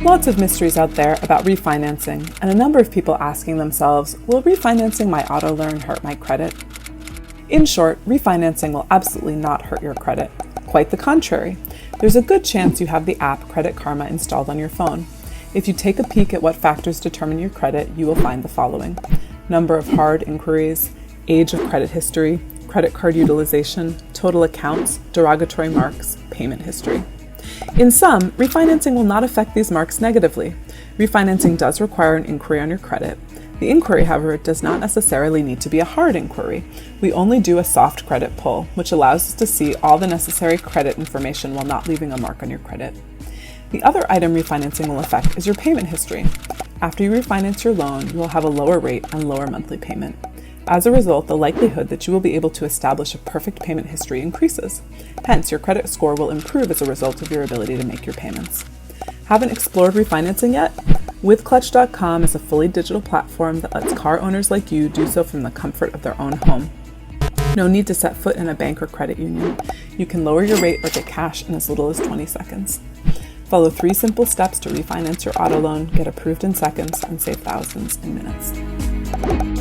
Lots of mysteries out there about refinancing, and a number of people asking themselves, will refinancing my auto loan hurt my credit? In short, refinancing will absolutely not hurt your credit. Quite the contrary. There's a good chance you have the app CreditKarma installed on your phone. If you take a peek at what factors determine your credit, you will find the following: number of hard inquiries, age of credit history, credit card utilization, total accounts, derogatory marks, payment history. In sum, refinancing will not affect these marks negatively. Refinancing does require an inquiry on your credit. The inquiry, however, does not necessarily need to be a hard inquiry. We only do a soft credit pull, which allows us to see all the necessary credit information while not leaving a mark on your credit. The other item refinancing will affect is your payment history. After you refinance your loan, you will have a lower rate and lower monthly payment. As a result, the likelihood that you will be able to establish a perfect payment history increases. Hence, your credit score will improve as a result of your ability to make your payments. Haven't explored refinancing yet? WithClutch.com is a fully digital platform that lets car owners like you do so from the comfort of their own home. No need to set foot in a bank or credit union. You can lower your rate or get cash in as little as 20 seconds. Follow 3 simple steps to refinance your auto loan, get approved in seconds, and save thousands in minutes.